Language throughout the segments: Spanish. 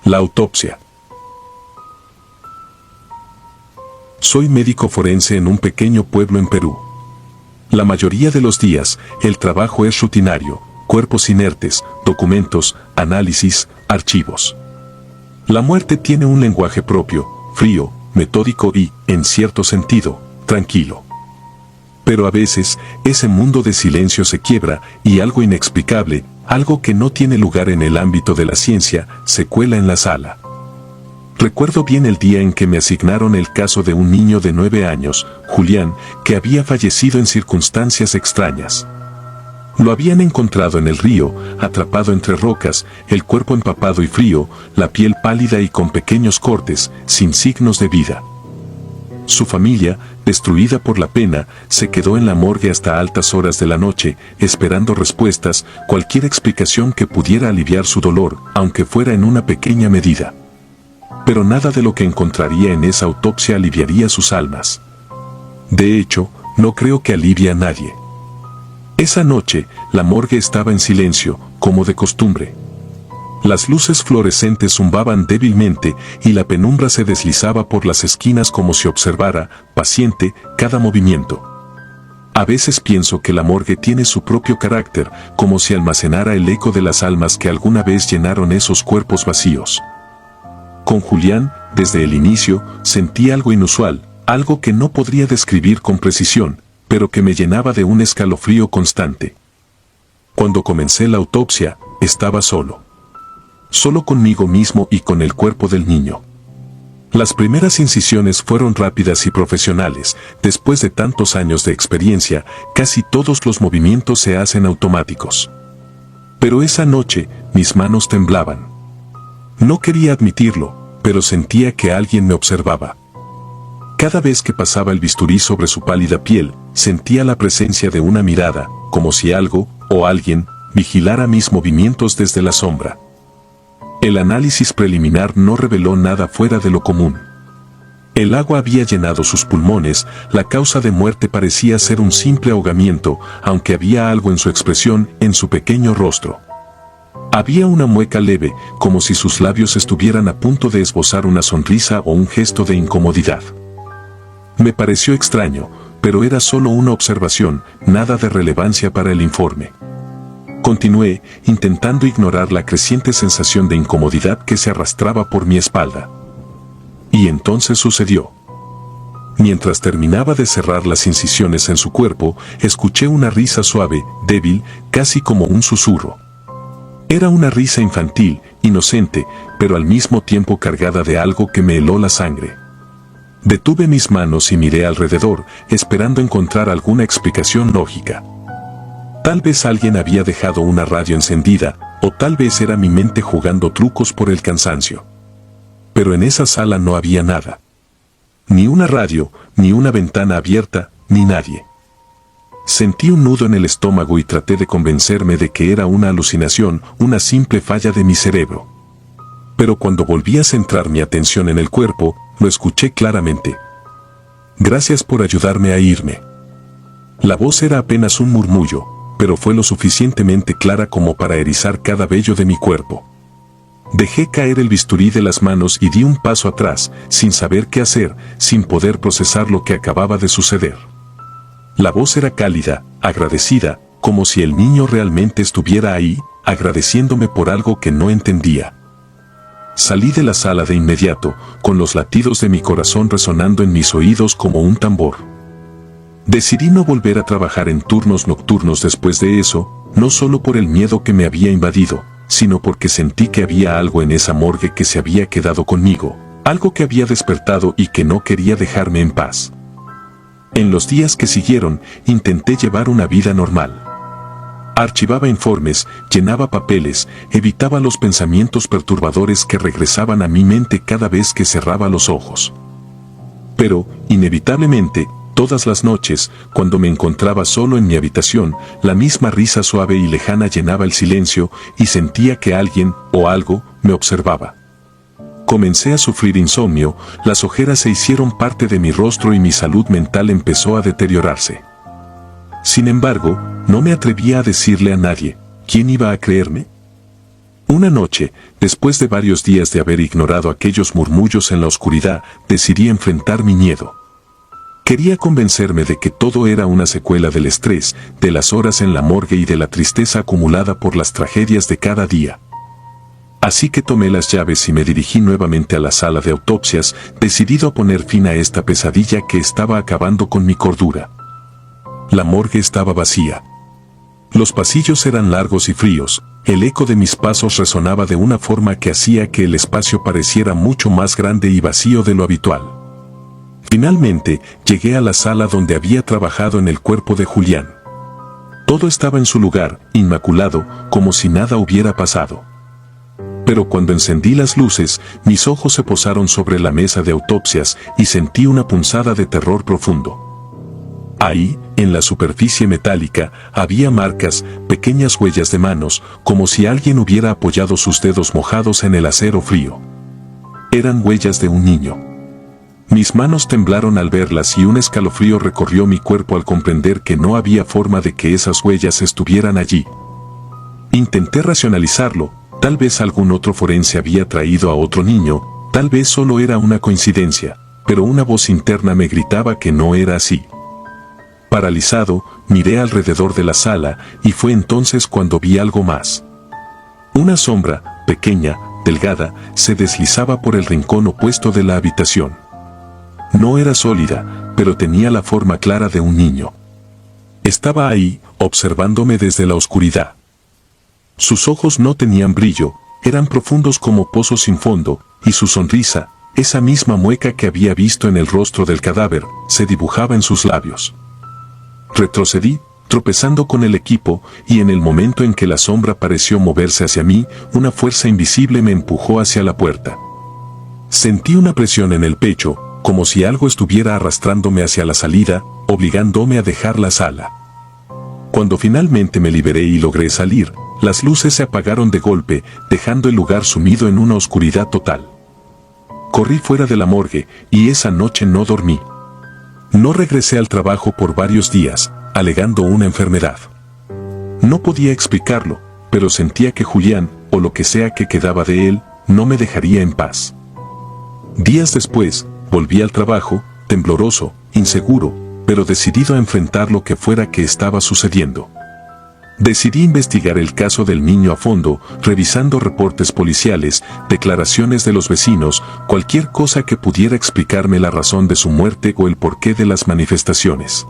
La autopsia. Soy médico forense en un pequeño pueblo en Perú. La mayoría de los días, el trabajo es rutinario, cuerpos inertes, documentos, análisis, archivos. La muerte tiene un lenguaje propio, frío, metódico y, en cierto sentido, tranquilo. Pero a veces, ese mundo de silencio se quiebra y algo inexplicable, algo que no tiene lugar en el ámbito de la ciencia, se cuela en la sala. Recuerdo bien el día en que me asignaron el caso de un niño de 9 años, Julián, que había fallecido en circunstancias extrañas. Lo habían encontrado en el río, atrapado entre rocas, el cuerpo empapado y frío, la piel pálida y con pequeños cortes, sin signos de vida. Su familia, destruida por la pena, se quedó en la morgue hasta altas horas de la noche, esperando respuestas, cualquier explicación que pudiera aliviar su dolor, aunque fuera en una pequeña medida. Pero nada de lo que encontraría en esa autopsia aliviaría sus almas. De hecho, no creo que alivie a nadie. Esa noche, la morgue estaba en silencio, como de costumbre. Las luces fluorescentes zumbaban débilmente y la penumbra se deslizaba por las esquinas como si observara, paciente, cada movimiento. A veces pienso que la morgue tiene su propio carácter, como si almacenara el eco de las almas que alguna vez llenaron esos cuerpos vacíos. Con Julián, desde el inicio, sentí algo inusual, algo que no podría describir con precisión, pero que me llenaba de un escalofrío constante. Cuando comencé la autopsia, estaba solo. Solo conmigo mismo y con el cuerpo del niño. Las primeras incisiones fueron rápidas y profesionales. Después de tantos años de experiencia, casi todos los movimientos se hacen automáticos. Pero esa noche, mis manos temblaban. No quería admitirlo, pero sentía que alguien me observaba. Cada vez que pasaba el bisturí sobre su pálida piel, sentía la presencia de una mirada, como si algo, o alguien, vigilara mis movimientos desde la sombra. El análisis preliminar no reveló nada fuera de lo común. El agua había llenado sus pulmones, la causa de muerte parecía ser un simple ahogamiento, aunque había algo en su expresión, en su pequeño rostro. Había una mueca leve, como si sus labios estuvieran a punto de esbozar una sonrisa o un gesto de incomodidad. Me pareció extraño, pero era solo una observación, nada de relevancia para el informe. Continué, intentando ignorar la creciente sensación de incomodidad que se arrastraba por mi espalda. Y entonces sucedió. Mientras terminaba de cerrar las incisiones en su cuerpo, escuché una risa suave, débil, casi como un susurro. Era una risa infantil, inocente, pero al mismo tiempo cargada de algo que me heló la sangre. Detuve mis manos y miré alrededor, esperando encontrar alguna explicación lógica. Tal vez alguien había dejado una radio encendida, o tal vez era mi mente jugando trucos por el cansancio. Pero en esa sala no había nada. Ni una radio, ni una ventana abierta, ni nadie. Sentí un nudo en el estómago y traté de convencerme de que era una alucinación, una simple falla de mi cerebro. Pero cuando volví a centrar mi atención en el cuerpo, lo escuché claramente. Gracias por ayudarme a irme. La voz era apenas un murmullo, pero fue lo suficientemente clara como para erizar cada vello de mi cuerpo. Dejé caer el bisturí de las manos y di un paso atrás, sin saber qué hacer, sin poder procesar lo que acababa de suceder. La voz era cálida, agradecida, como si el niño realmente estuviera ahí, agradeciéndome por algo que no entendía. Salí de la sala de inmediato, con los latidos de mi corazón resonando en mis oídos como un tambor. Decidí no volver a trabajar en turnos nocturnos después de eso, no solo por el miedo que me había invadido, sino porque sentí que había algo en esa morgue que se había quedado conmigo, algo que había despertado y que no quería dejarme en paz. En los días que siguieron, intenté llevar una vida normal. Archivaba informes, llenaba papeles, evitaba los pensamientos perturbadores que regresaban a mi mente cada vez que cerraba los ojos. Pero, inevitablemente, todas las noches, cuando me encontraba solo en mi habitación, la misma risa suave y lejana llenaba el silencio y sentía que alguien, o algo, me observaba. Comencé a sufrir insomnio, las ojeras se hicieron parte de mi rostro y mi salud mental empezó a deteriorarse. Sin embargo, no me atrevía a decirle a nadie. ¿Quién iba a creerme? Una noche, después de varios días de haber ignorado aquellos murmullos en la oscuridad, decidí enfrentar mi miedo. Quería convencerme de que todo era una secuela del estrés, de las horas en la morgue y de la tristeza acumulada por las tragedias de cada día. Así que tomé las llaves y me dirigí nuevamente a la sala de autopsias, decidido a poner fin a esta pesadilla que estaba acabando con mi cordura. La morgue estaba vacía. Los pasillos eran largos y fríos, el eco de mis pasos resonaba de una forma que hacía que el espacio pareciera mucho más grande y vacío de lo habitual. Finalmente, llegué a la sala donde había trabajado en el cuerpo de Julián. Todo estaba en su lugar, inmaculado, como si nada hubiera pasado. Pero cuando encendí las luces, mis ojos se posaron sobre la mesa de autopsias y sentí una punzada de terror profundo. Ahí, en la superficie metálica, había marcas, pequeñas huellas de manos, como si alguien hubiera apoyado sus dedos mojados en el acero frío. Eran huellas de un niño. Mis manos temblaron al verlas y un escalofrío recorrió mi cuerpo al comprender que no había forma de que esas huellas estuvieran allí. Intenté racionalizarlo, tal vez algún otro forense había traído a otro niño, tal vez solo era una coincidencia, pero una voz interna me gritaba que no era así. Paralizado, miré alrededor de la sala y fue entonces cuando vi algo más. Una sombra, pequeña, delgada, se deslizaba por el rincón opuesto de la habitación. No era sólida, pero tenía la forma clara de un niño. Estaba ahí, observándome desde la oscuridad. Sus ojos no tenían brillo, eran profundos como pozos sin fondo, y su sonrisa, esa misma mueca que había visto en el rostro del cadáver, se dibujaba en sus labios. Retrocedí, tropezando con el equipo, y en el momento en que la sombra pareció moverse hacia mí, una fuerza invisible me empujó hacia la puerta. Sentí una presión en el pecho, como si algo estuviera arrastrándome hacia la salida, obligándome a dejar la sala. Cuando finalmente me liberé y logré salir, las luces se apagaron de golpe, dejando el lugar sumido en una oscuridad total. Corrí fuera de la morgue, y esa noche no dormí. No regresé al trabajo por varios días, alegando una enfermedad. No podía explicarlo, pero sentía que Julián, o lo que sea que quedaba de él, no me dejaría en paz. Días después, volví al trabajo, tembloroso, inseguro, pero decidido a enfrentar lo que fuera que estaba sucediendo. Decidí investigar el caso del niño a fondo, revisando reportes policiales, declaraciones de los vecinos, cualquier cosa que pudiera explicarme la razón de su muerte o el porqué de las manifestaciones.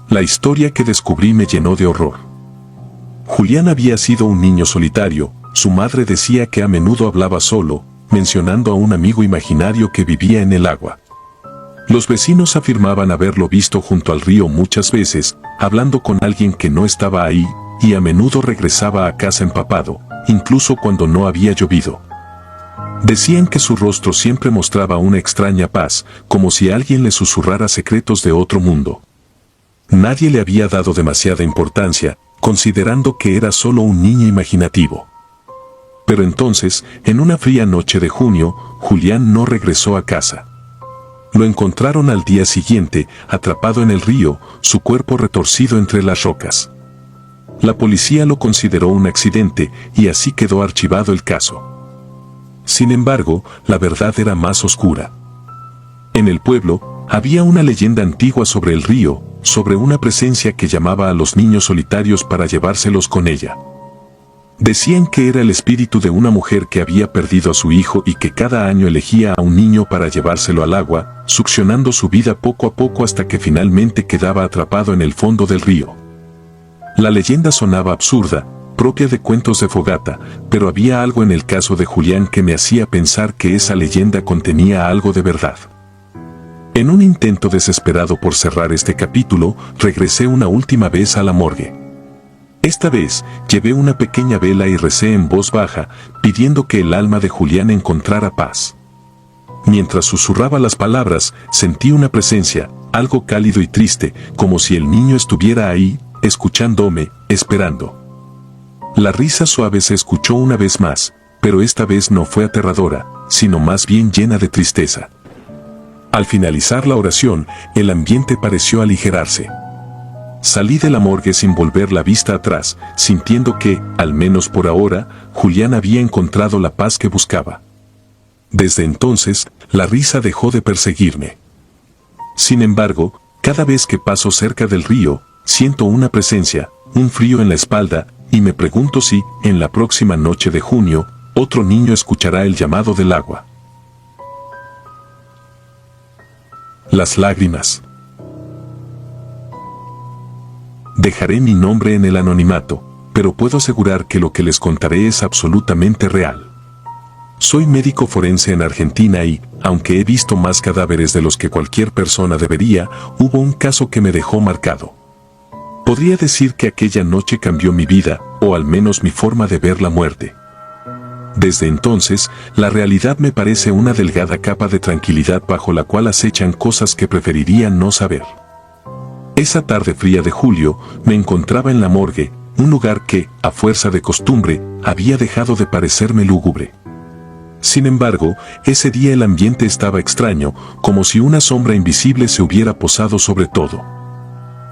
La historia que descubrí me llenó de horror. Julián había sido un niño solitario, su madre decía que a menudo hablaba solo, mencionando a un amigo imaginario que vivía en el agua. Los vecinos afirmaban haberlo visto junto al río muchas veces, hablando con alguien que no estaba ahí, y a menudo regresaba a casa empapado, incluso cuando no había llovido. Decían que su rostro siempre mostraba una extraña paz, como si alguien le susurrara secretos de otro mundo. Nadie le había dado demasiada importancia, considerando que era solo un niño imaginativo. Pero entonces, en una fría noche de junio, Julián no regresó a casa. Lo encontraron al día siguiente, atrapado en el río, su cuerpo retorcido entre las rocas. La policía lo consideró un accidente, y así quedó archivado el caso. Sin embargo, la verdad era más oscura. En el pueblo, había una leyenda antigua sobre el río, sobre una presencia que llamaba a los niños solitarios para llevárselos con ella. Decían que era el espíritu de una mujer que había perdido a su hijo y que cada año elegía a un niño para llevárselo al agua, succionando su vida poco a poco hasta que finalmente quedaba atrapado en el fondo del río. La leyenda sonaba absurda, propia de cuentos de fogata, pero había algo en el caso de Julián que me hacía pensar que esa leyenda contenía algo de verdad. En un intento desesperado por cerrar este capítulo, regresé una última vez a la morgue. Esta vez, llevé una pequeña vela y recé en voz baja, pidiendo que el alma de Julián encontrara paz. Mientras susurraba las palabras, sentí una presencia, algo cálido y triste, como si el niño estuviera ahí, escuchándome, esperando. La risa suave se escuchó una vez más, pero esta vez no fue aterradora, sino más bien llena de tristeza. Al finalizar la oración, el ambiente pareció aligerarse. Salí de la morgue sin volver la vista atrás, sintiendo que, al menos por ahora, Julián había encontrado la paz que buscaba. Desde entonces, la risa dejó de perseguirme. Sin embargo, cada vez que paso cerca del río, siento una presencia, un frío en la espalda, y me pregunto si, en la próxima noche de junio, otro niño escuchará el llamado del agua. Las lágrimas. Dejaré mi nombre en el anonimato, pero puedo asegurar que lo que les contaré es absolutamente real. Soy médico forense en Argentina y, aunque he visto más cadáveres de los que cualquier persona debería, hubo un caso que me dejó marcado. Podría decir que aquella noche cambió mi vida, o al menos mi forma de ver la muerte. Desde entonces, la realidad me parece una delgada capa de tranquilidad bajo la cual acechan cosas que preferiría no saber. Esa tarde fría de julio, me encontraba en la morgue, un lugar que, a fuerza de costumbre, había dejado de parecerme lúgubre. Sin embargo, ese día el ambiente estaba extraño, como si una sombra invisible se hubiera posado sobre todo.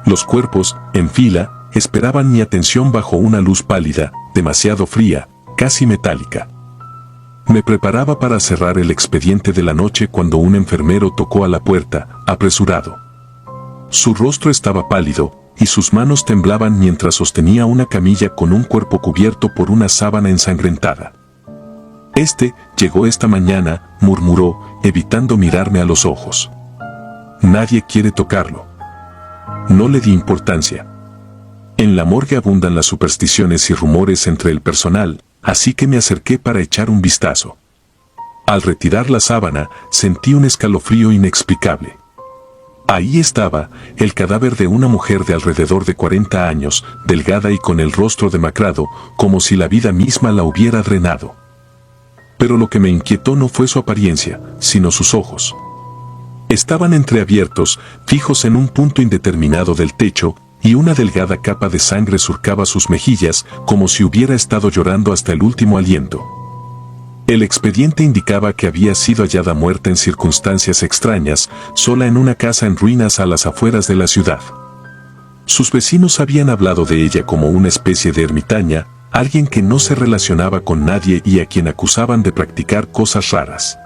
Los cuerpos, en fila, esperaban mi atención bajo una luz pálida, demasiado fría, casi metálica. Me preparaba para cerrar el expediente de la noche cuando un enfermero tocó a la puerta, apresurado. Su rostro estaba pálido, y sus manos temblaban mientras sostenía una camilla con un cuerpo cubierto por una sábana ensangrentada. Llegó esta mañana, murmuró, evitando mirarme a los ojos. Nadie quiere tocarlo. No le di importancia. En la morgue abundan las supersticiones y rumores entre el personal, así que me acerqué para echar un vistazo. Al retirar la sábana, sentí un escalofrío inexplicable. Ahí estaba, el cadáver de una mujer de alrededor de 40 años, delgada y con el rostro demacrado, como si la vida misma la hubiera drenado. Pero lo que me inquietó no fue su apariencia, sino sus ojos. Estaban entreabiertos, fijos en un punto indeterminado del techo, y una delgada capa de sangre surcaba sus mejillas, como si hubiera estado llorando hasta el último aliento. El expediente indicaba que había sido hallada muerta en circunstancias extrañas, sola en una casa en ruinas a las afueras de la ciudad. Sus vecinos habían hablado de ella como una especie de ermitaña, alguien que no se relacionaba con nadie y a quien acusaban de practicar cosas raras.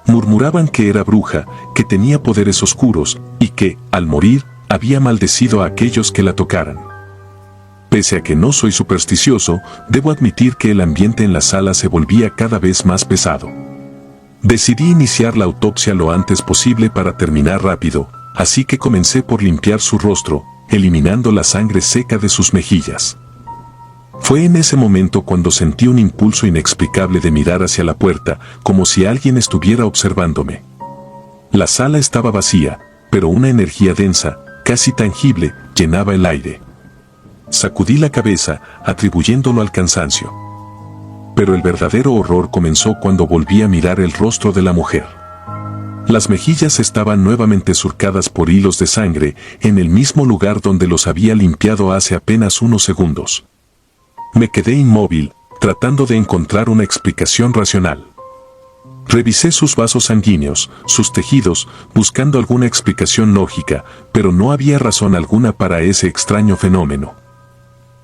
Murmuraban que era bruja, que tenía poderes oscuros, y que, al morir, había maldecido a aquellos que la tocaran. Pese a que no soy supersticioso, debo admitir que el ambiente en la sala se volvía cada vez más pesado. Decidí iniciar la autopsia lo antes posible para terminar rápido, así que comencé por limpiar su rostro, eliminando la sangre seca de sus mejillas. Fue en ese momento cuando sentí un impulso inexplicable de mirar hacia la puerta, como si alguien estuviera observándome. La sala estaba vacía, pero una energía densa, casi tangible, llenaba el aire. Sacudí la cabeza, atribuyéndolo al cansancio. Pero el verdadero horror comenzó cuando volví a mirar el rostro de la mujer. Las mejillas estaban nuevamente surcadas por hilos de sangre, en el mismo lugar donde los había limpiado hace apenas unos segundos. Me quedé inmóvil, tratando de encontrar una explicación racional. Revisé sus vasos sanguíneos, sus tejidos, buscando alguna explicación lógica, pero no había razón alguna para ese extraño fenómeno.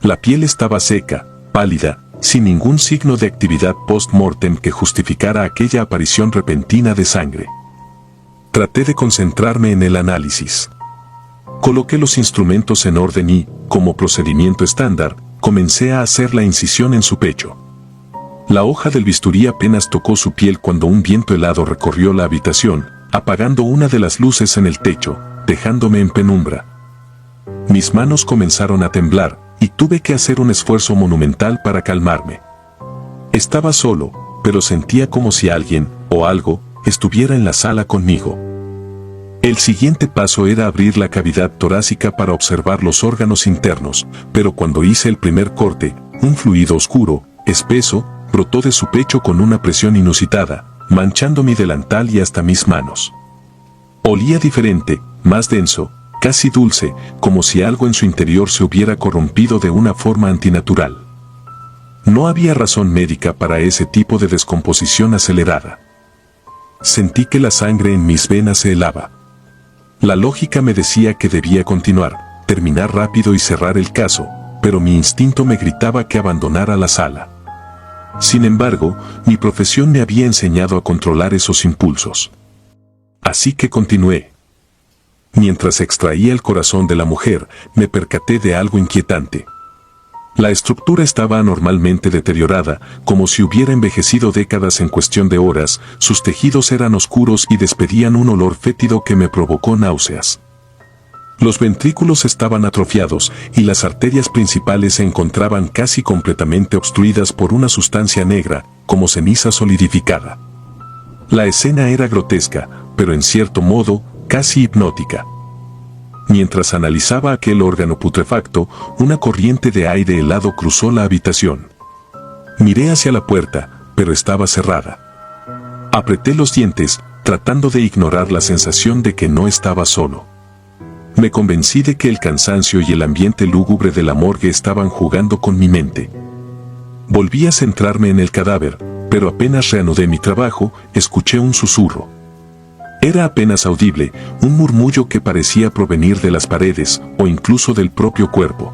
La piel estaba seca, pálida, sin ningún signo de actividad post-mortem que justificara aquella aparición repentina de sangre. Traté de concentrarme en el análisis. Coloqué los instrumentos en orden y, como procedimiento estándar, comencé a hacer la incisión en su pecho. La hoja del bisturí apenas tocó su piel cuando un viento helado recorrió la habitación, apagando una de las luces en el techo, dejándome en penumbra. Mis manos comenzaron a temblar, y tuve que hacer un esfuerzo monumental para calmarme. Estaba solo, pero sentía como si alguien, o algo, estuviera en la sala conmigo. El siguiente paso era abrir la cavidad torácica para observar los órganos internos, pero cuando hice el primer corte, un fluido oscuro, espeso, brotó de su pecho con una presión inusitada, manchando mi delantal y hasta mis manos. Olía diferente, más denso, casi dulce, como si algo en su interior se hubiera corrompido de una forma antinatural. No había razón médica para ese tipo de descomposición acelerada. Sentí que la sangre en mis venas se helaba. La lógica me decía que debía continuar, terminar rápido y cerrar el caso, pero mi instinto me gritaba que abandonara la sala. Sin embargo, mi profesión me había enseñado a controlar esos impulsos. Así que continué. Mientras extraía el corazón de la mujer, me percaté de algo inquietante. La estructura estaba anormalmente deteriorada, como si hubiera envejecido décadas en cuestión de horas. Sus tejidos eran oscuros y despedían un olor fétido que me provocó náuseas. Los ventrículos estaban atrofiados y las arterias principales se encontraban casi completamente obstruidas por una sustancia negra, como ceniza solidificada. La escena era grotesca, pero en cierto modo, casi hipnótica. Mientras analizaba aquel órgano putrefacto, una corriente de aire helado cruzó la habitación. Miré hacia la puerta, pero estaba cerrada. Apreté los dientes, tratando de ignorar la sensación de que no estaba solo. Me convencí de que el cansancio y el ambiente lúgubre de la morgue estaban jugando con mi mente. Volví a centrarme en el cadáver, pero apenas reanudé mi trabajo, escuché un susurro. Era apenas audible, un murmullo que parecía provenir de las paredes o incluso del propio cuerpo.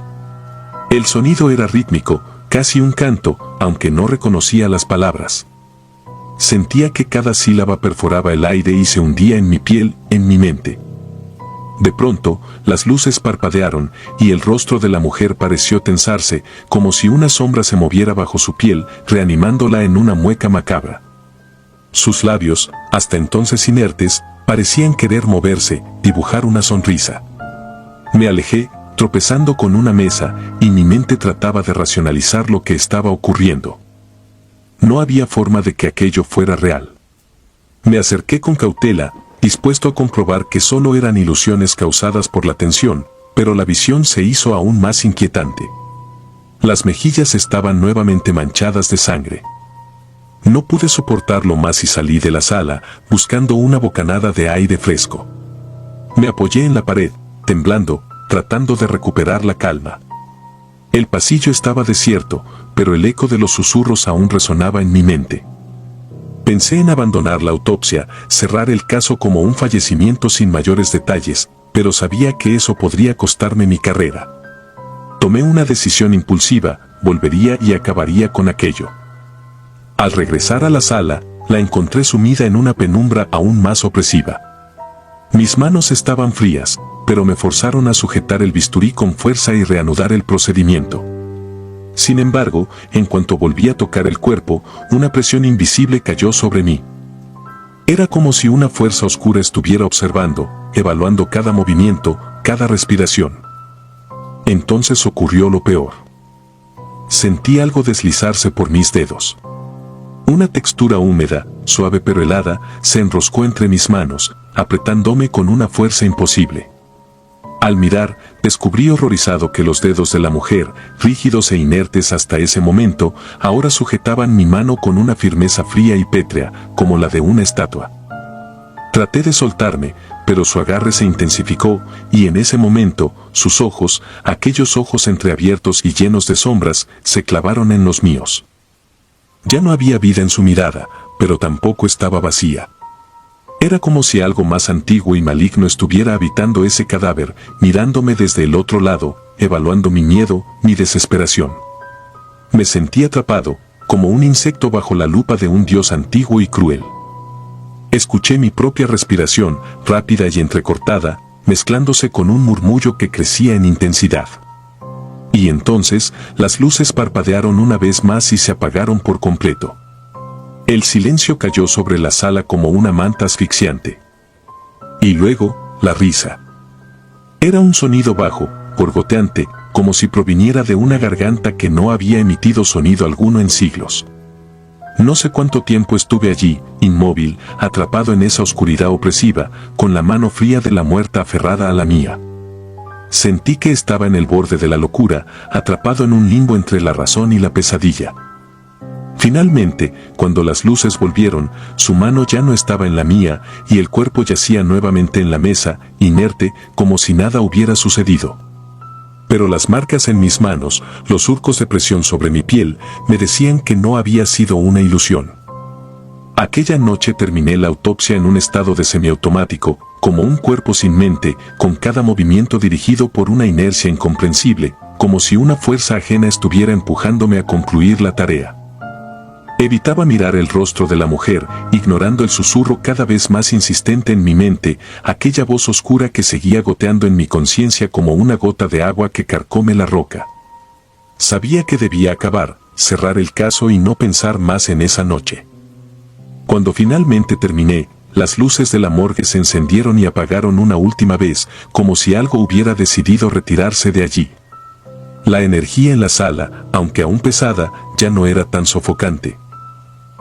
El sonido era rítmico, casi un canto, aunque no reconocía las palabras. Sentía que cada sílaba perforaba el aire y se hundía en mi piel, en mi mente. De pronto, las luces parpadearon y el rostro de la mujer pareció tensarse, como si una sombra se moviera bajo su piel, reanimándola en una mueca macabra. Sus labios, hasta entonces inertes, parecían querer moverse, dibujar una sonrisa. Me alejé, tropezando con una mesa, y mi mente trataba de racionalizar lo que estaba ocurriendo. No había forma de que aquello fuera real. Me acerqué con cautela, dispuesto a comprobar que solo eran ilusiones causadas por la tensión, pero la visión se hizo aún más inquietante. Las mejillas estaban nuevamente manchadas de sangre. No pude soportarlo más y salí de la sala, buscando una bocanada de aire fresco. Me apoyé en la pared, temblando, tratando de recuperar la calma. El pasillo estaba desierto, pero el eco de los susurros aún resonaba en mi mente. Pensé en abandonar la autopsia, cerrar el caso como un fallecimiento sin mayores detalles, pero sabía que eso podría costarme mi carrera. Tomé una decisión impulsiva, volvería y acabaría con aquello. Al regresar a la sala, la encontré sumida en una penumbra aún más opresiva. Mis manos estaban frías, pero me forzaron a sujetar el bisturí con fuerza y reanudar el procedimiento. Sin embargo, en cuanto volví a tocar el cuerpo, una presión invisible cayó sobre mí. Era como si una fuerza oscura estuviera observando, evaluando cada movimiento, cada respiración. Entonces ocurrió lo peor. Sentí algo deslizarse por mis dedos. Una textura húmeda, suave pero helada, se enroscó entre mis manos, apretándome con una fuerza imposible. Al mirar, descubrí horrorizado que los dedos de la mujer, rígidos e inertes hasta ese momento, ahora sujetaban mi mano con una firmeza fría y pétrea, como la de una estatua. Traté de soltarme, pero su agarre se intensificó, y en ese momento, sus ojos, aquellos ojos entreabiertos y llenos de sombras, se clavaron en los míos. Ya no había vida en su mirada, pero tampoco estaba vacía. Era como si algo más antiguo y maligno estuviera habitando ese cadáver, mirándome desde el otro lado, evaluando mi miedo, mi desesperación. Me sentí atrapado, como un insecto bajo la lupa de un dios antiguo y cruel. Escuché mi propia respiración, rápida y entrecortada, mezclándose con un murmullo que crecía en intensidad. Y entonces, las luces parpadearon una vez más y se apagaron por completo. El silencio cayó sobre la sala como una manta asfixiante. Y luego, la risa. Era un sonido bajo, gorgoteante, como si proviniera de una garganta que no había emitido sonido alguno en siglos. No sé cuánto tiempo estuve allí, inmóvil, atrapado en esa oscuridad opresiva, con la mano fría de la muerta aferrada a la mía. Sentí que estaba en el borde de la locura, atrapado en un limbo entre la razón y la pesadilla. Finalmente, cuando las luces volvieron, su mano ya no estaba en la mía, y el cuerpo yacía nuevamente en la mesa, inerte, como si nada hubiera sucedido. Pero las marcas en mis manos, los surcos de presión sobre mi piel, me decían que no había sido una ilusión. Aquella noche terminé la autopsia en un estado de semiautomático, como un cuerpo sin mente, con cada movimiento dirigido por una inercia incomprensible, como si una fuerza ajena estuviera empujándome a concluir la tarea. Evitaba mirar el rostro de la mujer, ignorando el susurro cada vez más insistente en mi mente, aquella voz oscura que seguía goteando en mi conciencia como una gota de agua que carcome la roca. Sabía que debía acabar, cerrar el caso y no pensar más en esa noche. Cuando finalmente terminé, las luces de la morgue se encendieron y apagaron una última vez, como si algo hubiera decidido retirarse de allí. La energía en la sala, aunque aún pesada, ya no era tan sofocante.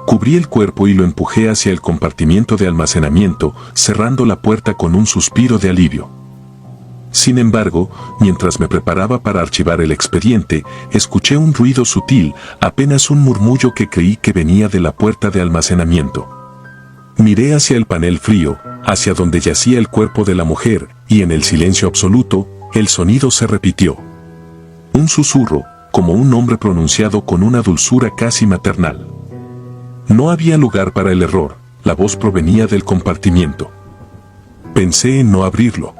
Cubrí el cuerpo y lo empujé hacia el compartimiento de almacenamiento, cerrando la puerta con un suspiro de alivio. Sin embargo, mientras me preparaba para archivar el expediente, escuché un ruido sutil, apenas un murmullo que creí que venía de la puerta de almacenamiento. Miré hacia el panel frío, hacia donde yacía el cuerpo de la mujer, y en el silencio absoluto, el sonido se repitió. Un susurro, como un nombre pronunciado con una dulzura casi maternal. No había lugar para el error, la voz provenía del compartimiento. Pensé en no abrirlo.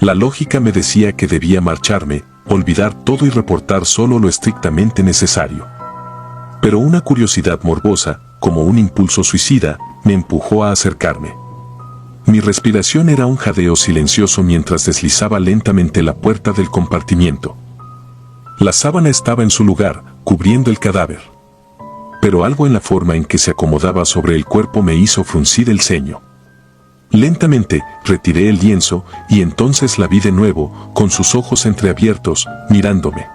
La lógica me decía que debía marcharme, olvidar todo y reportar solo lo estrictamente necesario. Pero una curiosidad morbosa, como un impulso suicida, me empujó a acercarme. Mi respiración era un jadeo silencioso mientras deslizaba lentamente la puerta del compartimiento. La sábana estaba en su lugar, cubriendo el cadáver. Pero algo en la forma en que se acomodaba sobre el cuerpo me hizo fruncir el ceño. Lentamente, retiré el lienzo, y entonces la vi de nuevo, con sus ojos entreabiertos, mirándome.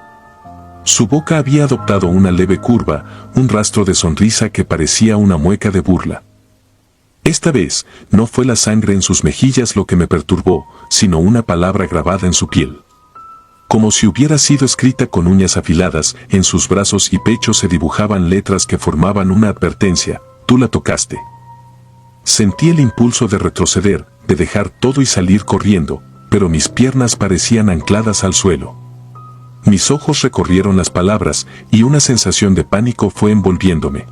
Su boca había adoptado una leve curva, un rastro de sonrisa que parecía una mueca de burla. Esta vez, no fue la sangre en sus mejillas lo que me perturbó, sino una palabra grabada en su piel. Como si hubiera sido escrita con uñas afiladas, en sus brazos y pecho se dibujaban letras que formaban una advertencia: tú la tocaste. Sentí el impulso de retroceder, de dejar todo y salir corriendo, pero mis piernas parecían ancladas al suelo. Mis ojos recorrieron las palabras, y una sensación de pánico fue envolviéndome.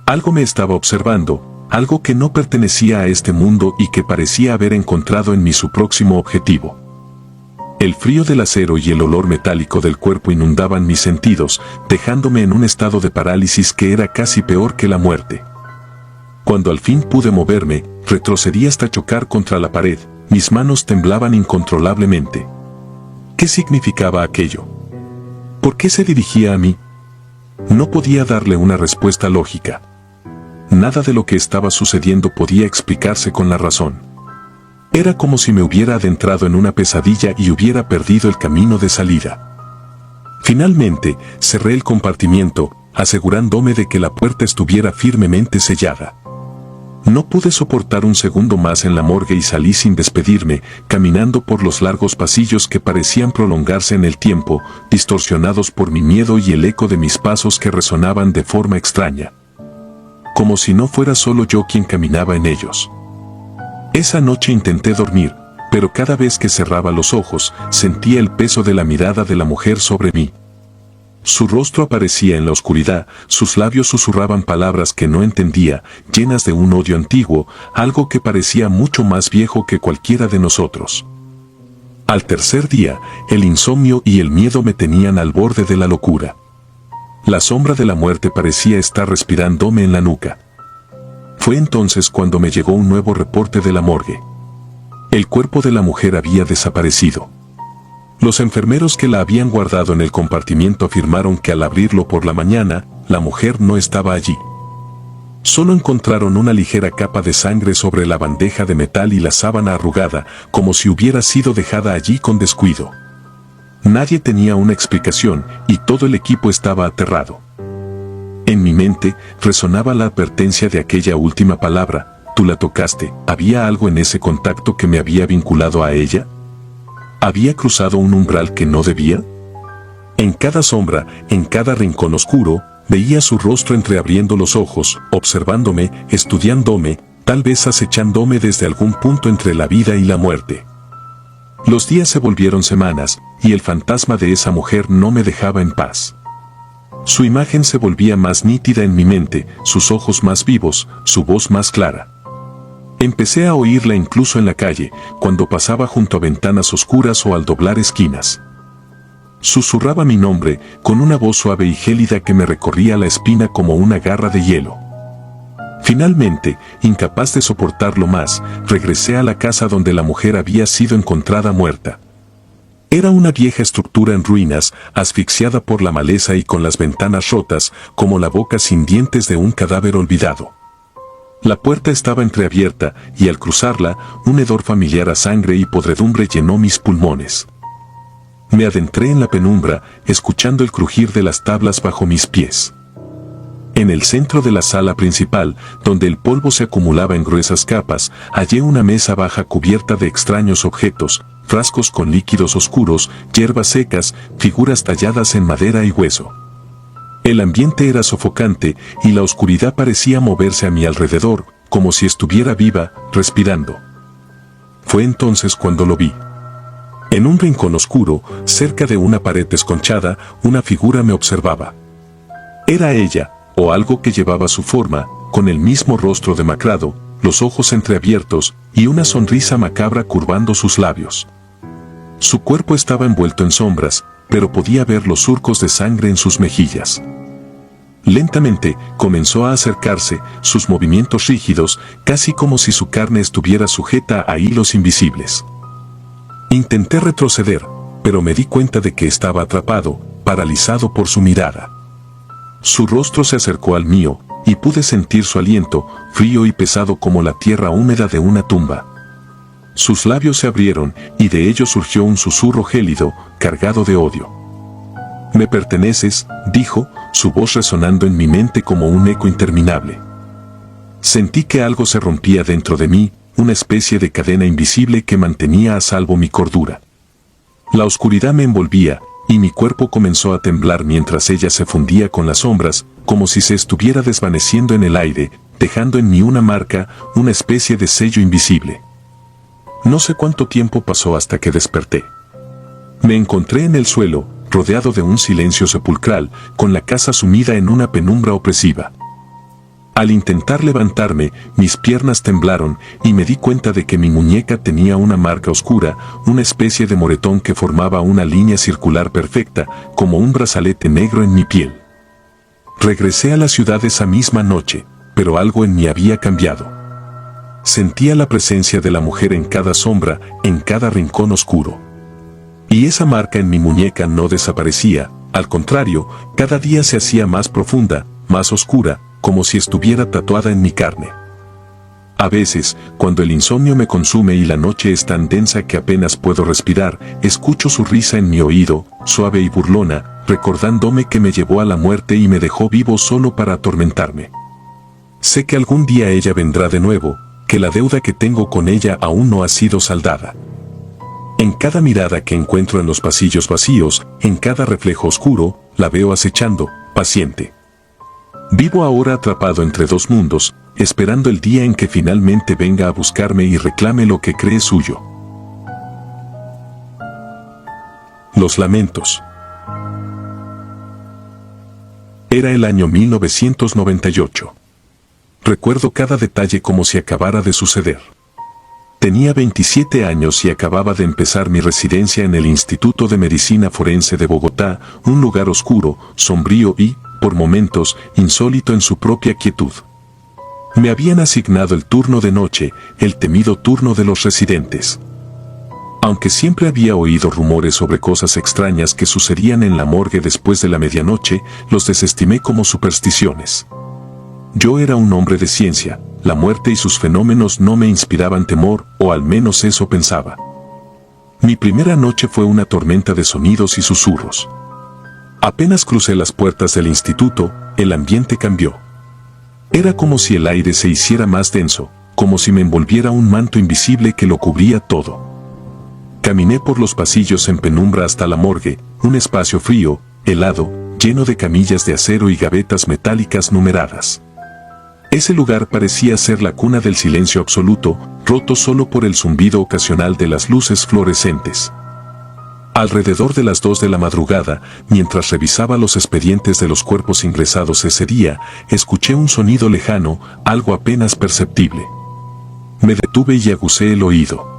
Algo me estaba observando, algo que no pertenecía a este mundo y que parecía haber encontrado en mí su próximo objetivo. El frío del acero y el olor metálico del cuerpo inundaban mis sentidos, dejándome en un estado de parálisis que era casi peor que la muerte. Cuando al fin pude moverme, retrocedí hasta chocar contra la pared, mis manos temblaban incontrolablemente. ¿Qué significaba aquello? ¿Por qué se dirigía a mí? No podía darle una respuesta lógica. Nada de lo que estaba sucediendo podía explicarse con la razón. Era como si me hubiera adentrado en una pesadilla y hubiera perdido el camino de salida. Finalmente, cerré el compartimiento, asegurándome de que la puerta estuviera firmemente sellada. No pude soportar un segundo más en la morgue y salí sin despedirme, caminando por los largos pasillos que parecían prolongarse en el tiempo, distorsionados por mi miedo y el eco de mis pasos que resonaban de forma extraña. Como si no fuera solo yo quien caminaba en ellos. Esa noche intenté dormir, pero cada vez que cerraba los ojos, sentía el peso de la mirada de la mujer sobre mí. Su rostro aparecía en la oscuridad, sus labios susurraban palabras que no entendía, llenas de un odio antiguo, algo que parecía mucho más viejo que cualquiera de nosotros. Al tercer día, el insomnio y el miedo me tenían al borde de la locura. La sombra de la muerte parecía estar respirándome en la nuca. Fue entonces cuando me llegó un nuevo reporte de la morgue. El cuerpo de la mujer había desaparecido. Los enfermeros que la habían guardado en el compartimiento afirmaron que al abrirlo por la mañana, la mujer no estaba allí. Solo encontraron una ligera capa de sangre sobre la bandeja de metal y la sábana arrugada, como si hubiera sido dejada allí con descuido. Nadie tenía una explicación, y todo el equipo estaba aterrado. En mi mente resonaba la advertencia de aquella última palabra: tú la tocaste. ¿Había algo en ese contacto que me había vinculado a ella? ¿Había cruzado un umbral que no debía? En cada sombra, en cada rincón oscuro, veía su rostro entreabriendo los ojos, observándome, estudiándome, tal vez acechándome desde algún punto entre la vida y la muerte. Los días se volvieron semanas, y el fantasma de esa mujer no me dejaba en paz. Su imagen se volvía más nítida en mi mente, sus ojos más vivos, su voz más clara. Empecé a oírla incluso en la calle, cuando pasaba junto a ventanas oscuras o al doblar esquinas. Susurraba mi nombre, con una voz suave y gélida que me recorría la espina como una garra de hielo. Finalmente, incapaz de soportarlo más, regresé a la casa donde la mujer había sido encontrada muerta. Era una vieja estructura en ruinas, asfixiada por la maleza y con las ventanas rotas, como la boca sin dientes de un cadáver olvidado. La puerta estaba entreabierta, y al cruzarla, un hedor familiar a sangre y podredumbre llenó mis pulmones. Me adentré en la penumbra, escuchando el crujir de las tablas bajo mis pies. En el centro de la sala principal, donde el polvo se acumulaba en gruesas capas, hallé una mesa baja cubierta de extraños objetos, frascos con líquidos oscuros, hierbas secas, figuras talladas en madera y hueso. El ambiente era sofocante y la oscuridad parecía moverse a mi alrededor, como si estuviera viva, respirando. Fue entonces cuando lo vi. En un rincón oscuro, cerca de una pared desconchada, una figura me observaba. Era ella, o algo que llevaba su forma, con el mismo rostro demacrado, los ojos entreabiertos y una sonrisa macabra curvando sus labios. Su cuerpo estaba envuelto en sombras, pero podía ver los surcos de sangre en sus mejillas. Lentamente, comenzó a acercarse, sus movimientos rígidos, casi como si su carne estuviera sujeta a hilos invisibles. Intenté retroceder, pero me di cuenta de que estaba atrapado, paralizado por su mirada. Su rostro se acercó al mío, y pude sentir su aliento, frío y pesado como la tierra húmeda de una tumba. Sus labios se abrieron, y de ellos surgió un susurro gélido, cargado de odio. «Me perteneces», dijo, su voz resonando en mi mente como un eco interminable. Sentí que algo se rompía dentro de mí, una especie de cadena invisible que mantenía a salvo mi cordura. La oscuridad me envolvía, y mi cuerpo comenzó a temblar mientras ella se fundía con las sombras, como si se estuviera desvaneciendo en el aire, dejando en mí una marca, una especie de sello invisible. No sé cuánto tiempo pasó hasta que desperté. Me encontré en el suelo, rodeado de un silencio sepulcral, con la casa sumida en una penumbra opresiva. Al intentar levantarme, mis piernas temblaron y me di cuenta de que mi muñeca tenía una marca oscura, una especie de moretón que formaba una línea circular perfecta, como un brazalete negro en mi piel. Regresé a la ciudad esa misma noche, pero algo en mí había cambiado. Sentía la presencia de la mujer en cada sombra, en cada rincón oscuro. Y esa marca en mi muñeca no desaparecía, al contrario, cada día se hacía más profunda, más oscura, como si estuviera tatuada en mi carne. A veces, cuando el insomnio me consume y la noche es tan densa que apenas puedo respirar, escucho su risa en mi oído, suave y burlona, recordándome que me llevó a la muerte y me dejó vivo solo para atormentarme. Sé que algún día ella vendrá de nuevo, que la deuda que tengo con ella aún no ha sido saldada. En cada mirada que encuentro en los pasillos vacíos, en cada reflejo oscuro, la veo acechando, paciente. Vivo ahora atrapado entre dos mundos, esperando el día en que finalmente venga a buscarme y reclame lo que cree suyo. Los lamentos. Era el año 1998. Recuerdo cada detalle como si acabara de suceder. Tenía 27 años y acababa de empezar mi residencia en el Instituto de Medicina Forense de Bogotá, un lugar oscuro, sombrío y, por momentos, insólito en su propia quietud. Me habían asignado el turno de noche, el temido turno de los residentes. Aunque siempre había oído rumores sobre cosas extrañas que sucedían en la morgue después de la medianoche, los desestimé como supersticiones. Yo era un hombre de ciencia, la muerte y sus fenómenos no me inspiraban temor, o al menos eso pensaba. Mi primera noche fue una tormenta de sonidos y susurros. Apenas crucé las puertas del instituto, el ambiente cambió. Era como si el aire se hiciera más denso, como si me envolviera un manto invisible que lo cubría todo. Caminé por los pasillos en penumbra hasta la morgue, un espacio frío, helado, lleno de camillas de acero y gavetas metálicas numeradas. Ese lugar parecía ser la cuna del silencio absoluto, roto solo por el zumbido ocasional de las luces fluorescentes. Alrededor de las 2 de la madrugada, mientras revisaba los expedientes de los cuerpos ingresados ese día, escuché un sonido lejano, algo apenas perceptible. Me detuve y aguzé el oído.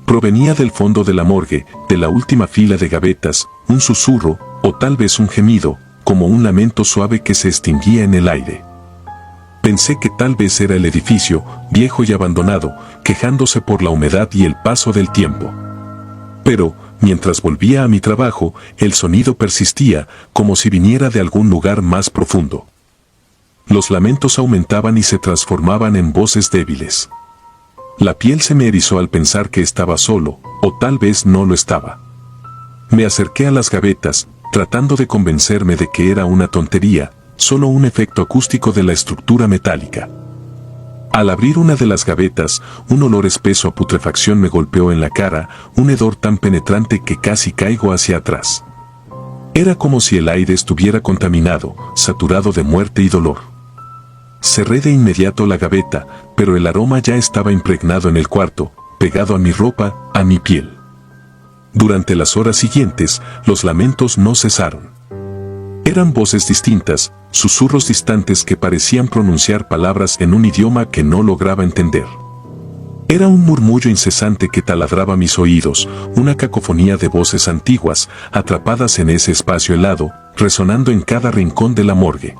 Provenía del fondo de la morgue, de la última fila de gavetas, un susurro, o tal vez un gemido, como un lamento suave que se extinguía en el aire. Pensé que tal vez era el edificio, viejo y abandonado, quejándose por la humedad y el paso del tiempo. Pero, mientras volvía a mi trabajo, el sonido persistía, como si viniera de algún lugar más profundo. Los lamentos aumentaban y se transformaban en voces débiles. La piel se me erizó al pensar que estaba solo, o tal vez no lo estaba. Me acerqué a las gavetas, tratando de convencerme de que era una tontería, solo un efecto acústico de la estructura metálica. Al abrir una de las gavetas, un olor espeso a putrefacción me golpeó en la cara, un hedor tan penetrante que casi caigo hacia atrás. Era como si el aire estuviera contaminado, saturado de muerte y dolor. Cerré de inmediato la gaveta, pero el aroma ya estaba impregnado en el cuarto, pegado a mi ropa, a mi piel. Durante las horas siguientes, los lamentos no cesaron. Eran voces distintas, susurros distantes que parecían pronunciar palabras en un idioma que no lograba entender. Era un murmullo incesante que taladraba mis oídos, una cacofonía de voces antiguas, atrapadas en ese espacio helado, resonando en cada rincón de la morgue.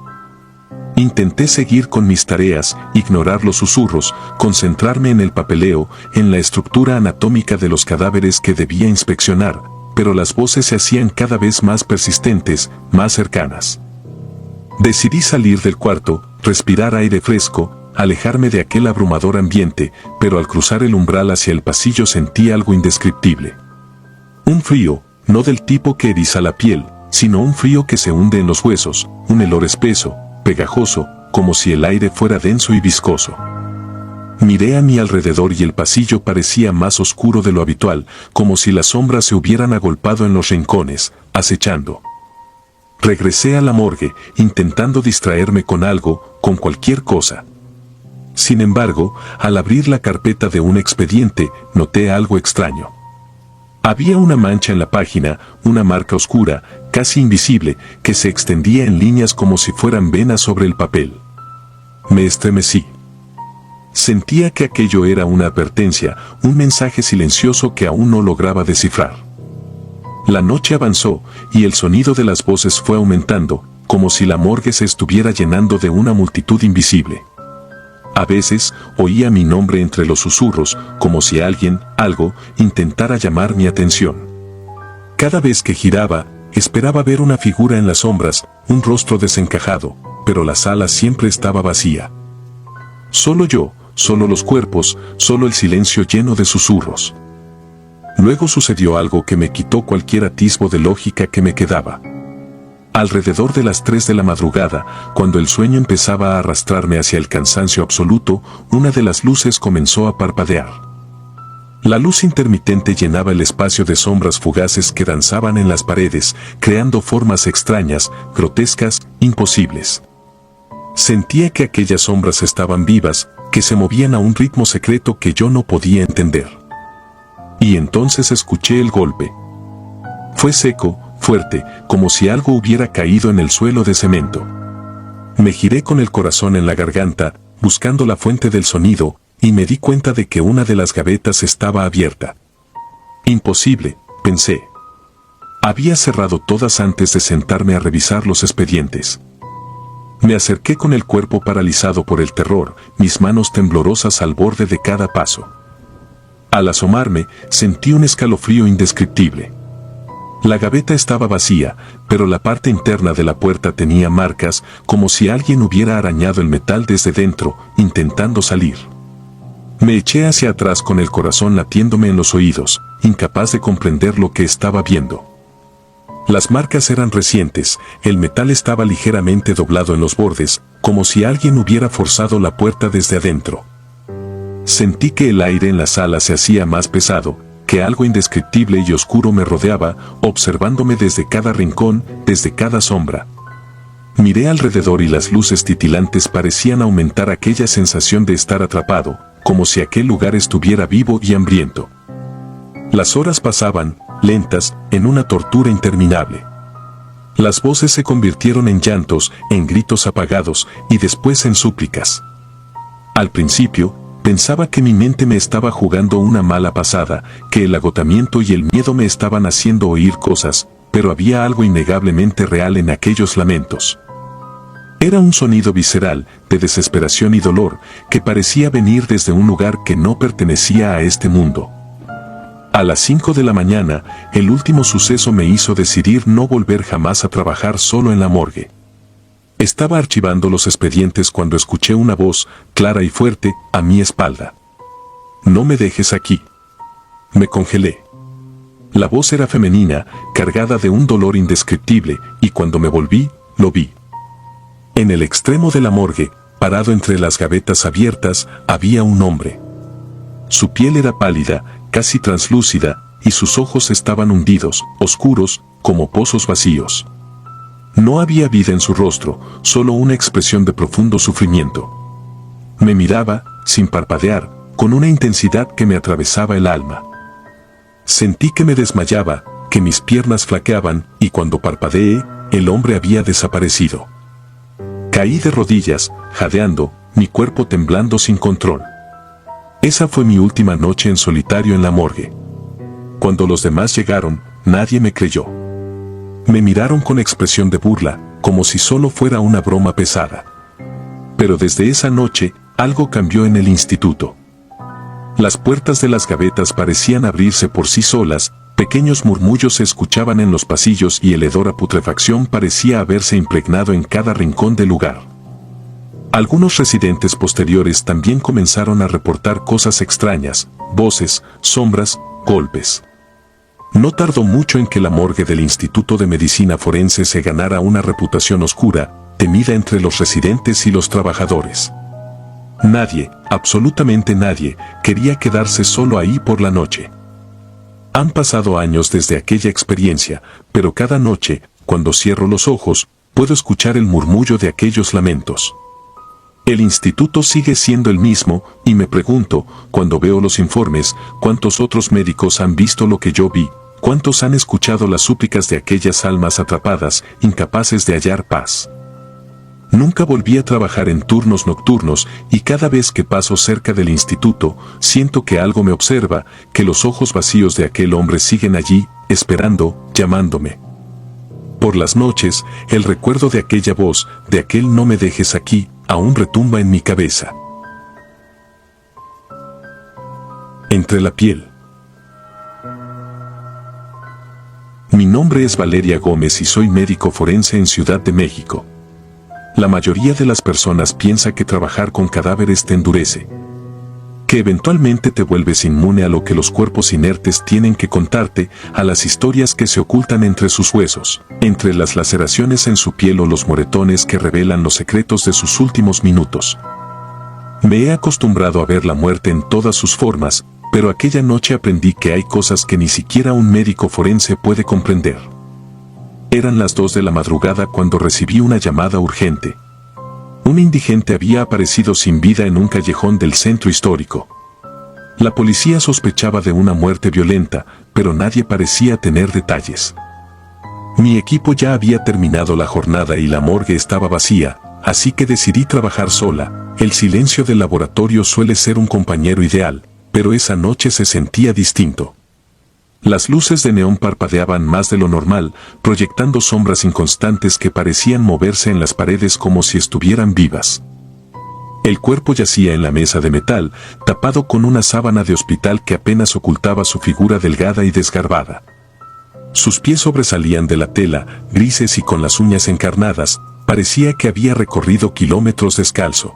Intenté seguir con mis tareas, ignorar los susurros, concentrarme en el papeleo, en la estructura anatómica de los cadáveres que debía inspeccionar, pero las voces se hacían cada vez más persistentes, más cercanas. Decidí salir del cuarto, respirar aire fresco, alejarme de aquel abrumador ambiente, pero al cruzar el umbral hacia el pasillo sentí algo indescriptible. Un frío, no del tipo que eriza la piel, sino un frío que se hunde en los huesos, un olor espeso, pegajoso, como si el aire fuera denso y viscoso. Miré a mi alrededor y el pasillo parecía más oscuro de lo habitual, como si las sombras se hubieran agolpado en los rincones, acechando. Regresé a la morgue, intentando distraerme con algo, con cualquier cosa. Sin embargo, al abrir la carpeta de un expediente, noté algo extraño. Había una mancha en la página, una marca oscura, casi invisible, que se extendía en líneas como si fueran venas sobre el papel. Me estremecí. Sentía que aquello era una advertencia, un mensaje silencioso que aún no lograba descifrar. La noche avanzó, y el sonido de las voces fue aumentando, como si la morgue se estuviera llenando de una multitud invisible. A veces, oía mi nombre entre los susurros, como si alguien, algo, intentara llamar mi atención. Cada vez que giraba, esperaba ver una figura en las sombras, un rostro desencajado, pero la sala siempre estaba vacía. Solo yo, solo los cuerpos, solo el silencio lleno de susurros. Luego sucedió algo que me quitó cualquier atisbo de lógica que me quedaba. Alrededor de las 3 de la madrugada, cuando el sueño empezaba a arrastrarme hacia el cansancio absoluto, una de las luces comenzó a parpadear. La luz intermitente llenaba el espacio de sombras fugaces que danzaban en las paredes, creando formas extrañas, grotescas, imposibles. Sentía que aquellas sombras estaban vivas, que se movían a un ritmo secreto que yo no podía entender. Y entonces escuché el golpe. Fue seco, fuerte, como si algo hubiera caído en el suelo de cemento. Me giré con el corazón en la garganta, buscando la fuente del sonido, y me di cuenta de que una de las gavetas estaba abierta. Imposible, pensé. Había cerrado todas antes de sentarme a revisar los expedientes. Me acerqué con el cuerpo paralizado por el terror, mis manos temblorosas al borde de cada paso. Al asomarme, sentí un escalofrío indescriptible. La gaveta estaba vacía, pero la parte interna de la puerta tenía marcas, como si alguien hubiera arañado el metal desde dentro, intentando salir. Me eché hacia atrás con el corazón latiéndome en los oídos, incapaz de comprender lo que estaba viendo. Las marcas eran recientes, el metal estaba ligeramente doblado en los bordes, como si alguien hubiera forzado la puerta desde adentro. Sentí que el aire en la sala se hacía más pesado, que algo indescriptible y oscuro me rodeaba, observándome desde cada rincón, desde cada sombra. Miré alrededor y las luces titilantes parecían aumentar aquella sensación de estar atrapado, como si aquel lugar estuviera vivo y hambriento. Las horas pasaban, lentas, en una tortura interminable. Las voces se convirtieron en llantos, en gritos apagados, y después en súplicas. Al principio, Pensaba que mi mente me estaba jugando una mala pasada, que el agotamiento y el miedo me estaban haciendo oír cosas, pero había algo innegablemente real en aquellos lamentos. Era un sonido visceral, de desesperación y dolor, que parecía venir desde un lugar que no pertenecía a este mundo. A las 5 de la mañana, el último suceso me hizo decidir no volver jamás a trabajar solo en la morgue. Estaba archivando los expedientes cuando escuché una voz, clara y fuerte, a mi espalda. «No me dejes aquí». Me congelé. La voz era femenina, cargada de un dolor indescriptible, y cuando me volví, lo vi. En el extremo de la morgue, parado entre las gavetas abiertas, había un hombre. Su piel era pálida, casi translúcida, y sus ojos estaban hundidos, oscuros, como pozos vacíos. No había vida en su rostro, solo una expresión de profundo sufrimiento. Me miraba, sin parpadear, con una intensidad que me atravesaba el alma. Sentí que me desmayaba, que mis piernas flaqueaban, y cuando parpadeé, el hombre había desaparecido. Caí de rodillas, jadeando, mi cuerpo temblando sin control. Esa fue mi última noche en solitario en la morgue. Cuando los demás llegaron, nadie me creyó. Me miraron con expresión de burla, como si solo fuera una broma pesada. Pero desde esa noche, algo cambió en el instituto. Las puertas de las gavetas parecían abrirse por sí solas, pequeños murmullos se escuchaban en los pasillos y el hedor a putrefacción parecía haberse impregnado en cada rincón del lugar. Algunos residentes posteriores también comenzaron a reportar cosas extrañas, voces, sombras, golpes. No tardó mucho en que la morgue del Instituto de Medicina Forense se ganara una reputación oscura, temida entre los residentes y los trabajadores. Nadie, absolutamente nadie, quería quedarse solo ahí por la noche. Han pasado años desde aquella experiencia, pero cada noche, cuando cierro los ojos, puedo escuchar el murmullo de aquellos lamentos. El instituto sigue siendo el mismo, y me pregunto, cuando veo los informes, ¿cuántos otros médicos han visto lo que yo vi? ¿Cuántos han escuchado las súplicas de aquellas almas atrapadas, incapaces de hallar paz? Nunca volví a trabajar en turnos nocturnos, y cada vez que paso cerca del instituto, siento que algo me observa, que los ojos vacíos de aquel hombre siguen allí, esperando, llamándome. Por las noches, el recuerdo de aquella voz, de aquel «no me dejes aquí», aún retumba en mi cabeza. Entre la piel. Mi nombre es Valeria Gómez y soy médico forense en Ciudad de México. La mayoría de las personas piensa que trabajar con cadáveres te endurece, que eventualmente te vuelves inmune a lo que los cuerpos inertes tienen que contarte, a las historias que se ocultan entre sus huesos, entre las laceraciones en su piel o los moretones que revelan los secretos de sus últimos minutos. Me he acostumbrado a ver la muerte en todas sus formas, pero aquella noche aprendí que hay cosas que ni siquiera un médico forense puede comprender. Eran las 2 de la madrugada cuando recibí una llamada urgente. Un indigente había aparecido sin vida en un callejón del centro histórico. La policía sospechaba de una muerte violenta, pero nadie parecía tener detalles. Mi equipo ya había terminado la jornada y la morgue estaba vacía, así que decidí trabajar sola. El silencio del laboratorio suele ser un compañero ideal, pero esa noche se sentía distinto. Las luces de neón parpadeaban más de lo normal, proyectando sombras inconstantes que parecían moverse en las paredes como si estuvieran vivas. El cuerpo yacía en la mesa de metal, tapado con una sábana de hospital que apenas ocultaba su figura delgada y desgarbada. Sus pies sobresalían de la tela, grises y con las uñas encarnadas, parecía que había recorrido kilómetros descalzo.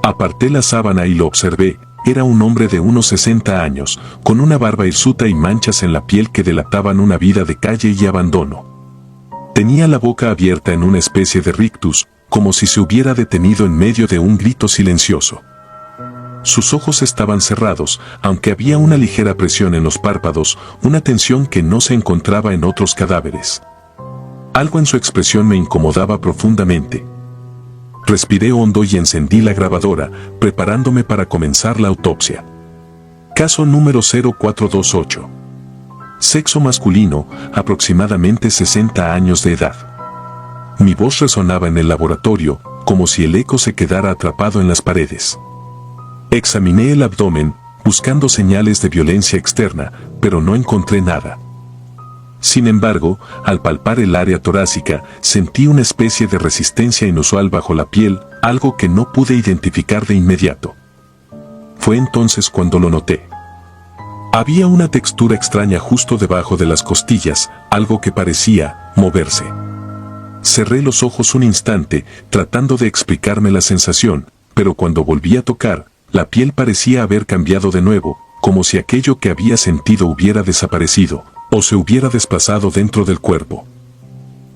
Aparté la sábana y lo observé. Era un hombre de unos 60 años, con una barba hirsuta y manchas en la piel que delataban una vida de calle y abandono. Tenía la boca abierta en una especie de rictus, como si se hubiera detenido en medio de un grito silencioso. Sus ojos estaban cerrados, aunque había una ligera presión en los párpados, una tensión que no se encontraba en otros cadáveres. Algo en su expresión me incomodaba profundamente. Respiré hondo y encendí la grabadora, preparándome para comenzar la autopsia. Caso número 0428. Sexo masculino, aproximadamente 60 años de edad. Mi voz resonaba en el laboratorio, como si el eco se quedara atrapado en las paredes. Examiné el abdomen, buscando señales de violencia externa, pero no encontré nada. Sin embargo, al palpar el área torácica, sentí una especie de resistencia inusual bajo la piel, algo que no pude identificar de inmediato. Fue entonces cuando lo noté. Había una textura extraña justo debajo de las costillas, algo que parecía moverse. Cerré los ojos un instante, tratando de explicarme la sensación, pero cuando volví a tocar, la piel parecía haber cambiado de nuevo, como si aquello que había sentido hubiera desaparecido, o se hubiera desplazado dentro del cuerpo.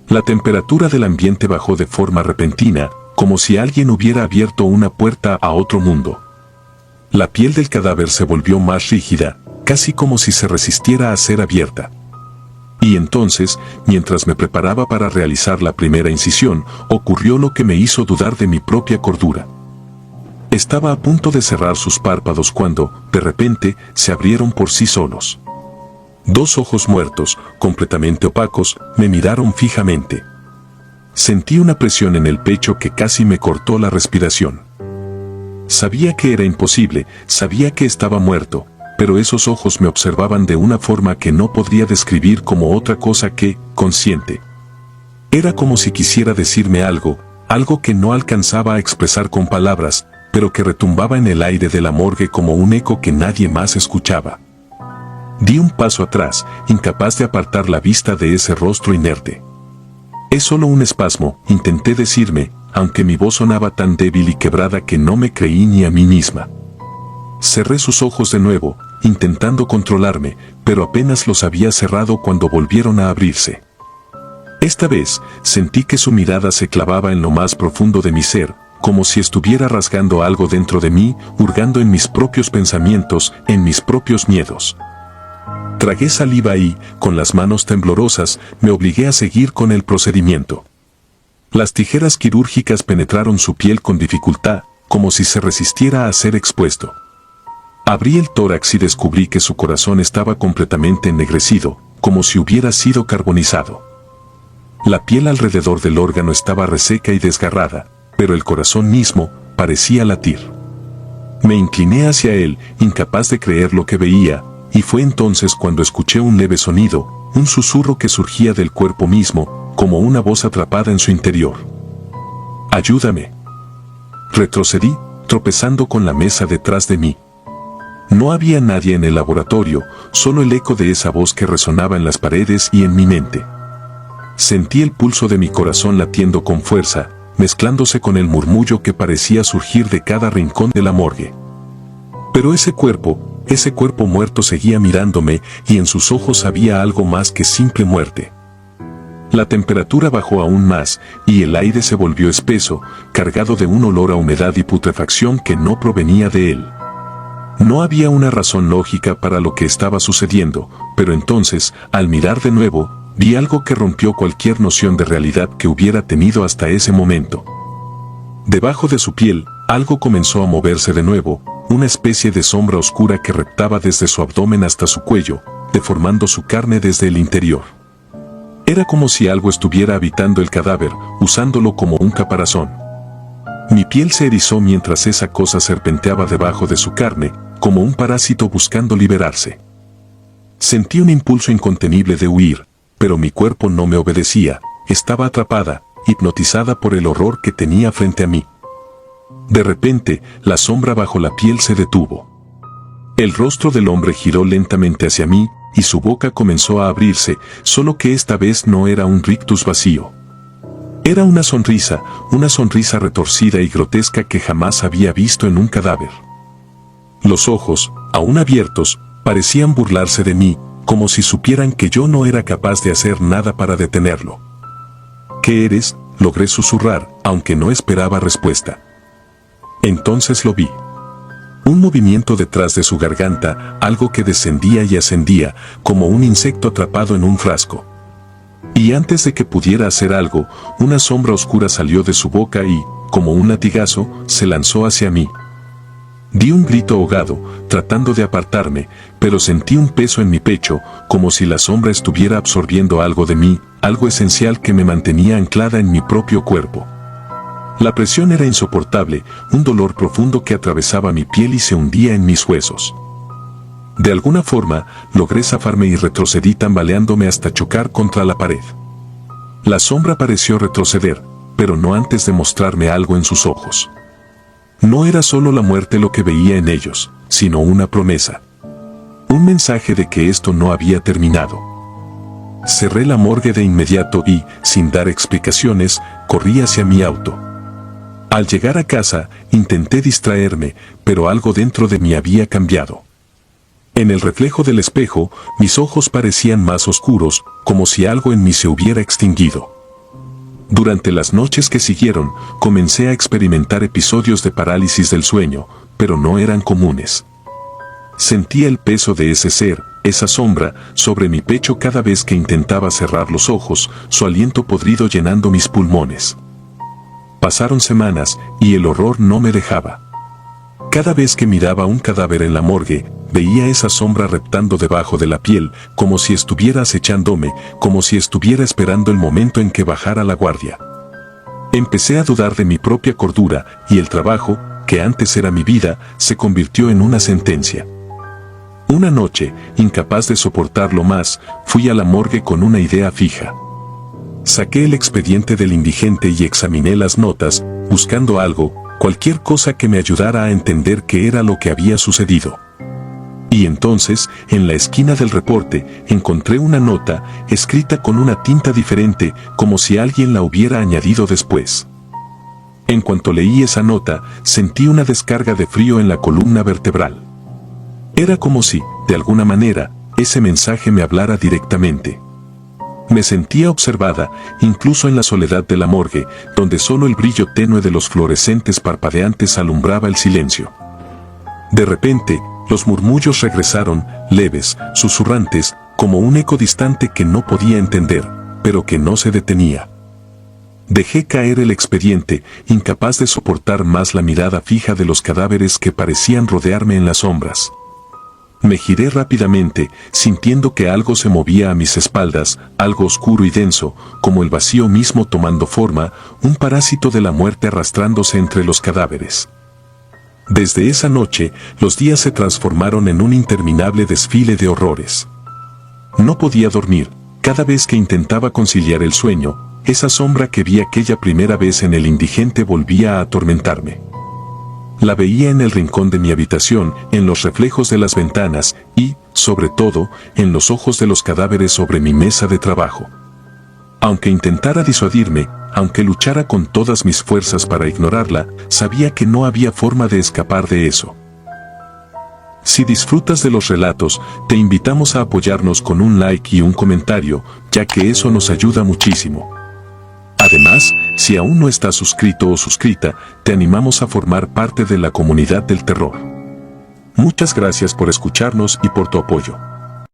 La temperatura del ambiente bajó de forma repentina, como si alguien hubiera abierto una puerta a otro mundo. La piel del cadáver se volvió más rígida, casi como si se resistiera a ser abierta. Y entonces, mientras me preparaba para realizar la primera incisión, ocurrió lo que me hizo dudar de mi propia cordura. Estaba a punto de cerrar sus párpados cuando, de repente, se abrieron por sí solos. Dos ojos muertos, completamente opacos, me miraron fijamente. Sentí una presión en el pecho que casi me cortó la respiración. Sabía que era imposible, sabía que estaba muerto, pero esos ojos me observaban de una forma que no podría describir como otra cosa que consciente. Era como si quisiera decirme algo, algo que no alcanzaba a expresar con palabras, pero que retumbaba en el aire de la morgue como un eco que nadie más escuchaba. Di un paso atrás, incapaz de apartar la vista de ese rostro inerte. Es solo un espasmo, intenté decirme, aunque mi voz sonaba tan débil y quebrada que no me creí ni a mí misma. Cerré sus ojos de nuevo, intentando controlarme, pero apenas los había cerrado cuando volvieron a abrirse. Esta vez, sentí que su mirada se clavaba en lo más profundo de mi ser, como si estuviera rasgando algo dentro de mí, hurgando en mis propios pensamientos, en mis propios miedos. Tragué saliva y, con las manos temblorosas, me obligué a seguir con el procedimiento. Las tijeras quirúrgicas penetraron su piel con dificultad, como si se resistiera a ser expuesto. Abrí el tórax y descubrí que su corazón estaba completamente ennegrecido, como si hubiera sido carbonizado. La piel alrededor del órgano estaba reseca y desgarrada, pero el corazón mismo parecía latir. Me incliné hacia él, incapaz de creer lo que veía, y fue entonces cuando escuché un leve sonido, un susurro que surgía del cuerpo mismo, como una voz atrapada en su interior. «Ayúdame». Retrocedí, tropezando con la mesa detrás de mí. No había nadie en el laboratorio, solo el eco de esa voz que resonaba en las paredes y en mi mente. Sentí el pulso de mi corazón latiendo con fuerza, mezclándose con el murmullo que parecía surgir de cada rincón de la morgue. Pero ese cuerpo muerto seguía mirándome y en sus ojos había algo más que simple muerte. La temperatura bajó aún más y el aire se volvió espeso, cargado de un olor a humedad y putrefacción que no provenía de él. No había una razón lógica para lo que estaba sucediendo, pero entonces, al mirar de nuevo, vi algo que rompió cualquier noción de realidad que hubiera tenido hasta ese momento. Debajo de su piel, algo comenzó a moverse de nuevo, una especie de sombra oscura que reptaba desde su abdomen hasta su cuello, deformando su carne desde el interior. Era como si algo estuviera habitando el cadáver, usándolo como un caparazón. Mi piel se erizó mientras esa cosa serpenteaba debajo de su carne, como un parásito buscando liberarse. Sentí un impulso incontenible de huir, pero mi cuerpo no me obedecía, estaba atrapada, hipnotizada por el horror que tenía frente a mí. De repente, la sombra bajo la piel se detuvo. El rostro del hombre giró lentamente hacia mí, y su boca comenzó a abrirse, solo que esta vez no era un rictus vacío. Era una sonrisa retorcida y grotesca que jamás había visto en un cadáver. Los ojos, aún abiertos, parecían burlarse de mí, como si supieran que yo no era capaz de hacer nada para detenerlo. ¿Qué eres?, logré susurrar, aunque no esperaba respuesta. Entonces lo vi. Un movimiento detrás de su garganta, algo que descendía y ascendía, como un insecto atrapado en un frasco. Y antes de que pudiera hacer algo, una sombra oscura salió de su boca y, como un latigazo, se lanzó hacia mí. Di un grito ahogado, tratando de apartarme, pero sentí un peso en mi pecho, como si la sombra estuviera absorbiendo algo de mí, algo esencial que me mantenía anclada en mi propio cuerpo. La presión era insoportable, un dolor profundo que atravesaba mi piel y se hundía en mis huesos. De alguna forma, logré zafarme y retrocedí tambaleándome hasta chocar contra la pared. La sombra pareció retroceder, pero no antes de mostrarme algo en sus ojos. No era solo la muerte lo que veía en ellos, sino una promesa. Un mensaje de que esto no había terminado. Cerré la morgue de inmediato y, sin dar explicaciones, corrí hacia mi auto. Al llegar a casa, intenté distraerme, pero algo dentro de mí había cambiado. En el reflejo del espejo, mis ojos parecían más oscuros, como si algo en mí se hubiera extinguido. Durante las noches que siguieron, comencé a experimentar episodios de parálisis del sueño, pero no eran comunes. Sentía el peso de ese ser, esa sombra, sobre mi pecho cada vez que intentaba cerrar los ojos, su aliento podrido llenando mis pulmones. Pasaron semanas, y el horror no me dejaba. Cada vez que miraba un cadáver en la morgue, veía esa sombra reptando debajo de la piel, como si estuviera acechándome, como si estuviera esperando el momento en que bajara la guardia. Empecé a dudar de mi propia cordura, y el trabajo, que antes era mi vida, se convirtió en una sentencia. Una noche, incapaz de soportarlo más, fui a la morgue con una idea fija. Saqué el expediente del indigente y examiné las notas, buscando algo, cualquier cosa que me ayudara a entender qué era lo que había sucedido. Y entonces, en la esquina del reporte, encontré una nota, escrita con una tinta diferente, como si alguien la hubiera añadido después. En cuanto leí esa nota, sentí una descarga de frío en la columna vertebral. Era como si, de alguna manera, ese mensaje me hablara directamente. Me sentía observada, incluso en la soledad de la morgue, donde solo el brillo tenue de los fluorescentes parpadeantes alumbraba el silencio. De repente, los murmullos regresaron, leves, susurrantes, como un eco distante que no podía entender, pero que no se detenía. Dejé caer el expediente, incapaz de soportar más la mirada fija de los cadáveres que parecían rodearme en las sombras. Me giré rápidamente, sintiendo que algo se movía a mis espaldas, algo oscuro y denso, como el vacío mismo tomando forma, un parásito de la muerte arrastrándose entre los cadáveres. Desde esa noche, los días se transformaron en un interminable desfile de horrores. No podía dormir, cada vez que intentaba conciliar el sueño, esa sombra que vi aquella primera vez en el indigente volvía a atormentarme. La veía en el rincón de mi habitación, en los reflejos de las ventanas y, sobre todo, en los ojos de los cadáveres sobre mi mesa de trabajo. Aunque intentara disuadirme, aunque luchara con todas mis fuerzas para ignorarla, sabía que no había forma de escapar de eso. Si disfrutas de los relatos, te invitamos a apoyarnos con un like y un comentario, ya que eso nos ayuda muchísimo. Además, si aún no estás suscrito o suscrita, te animamos a formar parte de la comunidad del terror. Muchas gracias por escucharnos y por tu apoyo.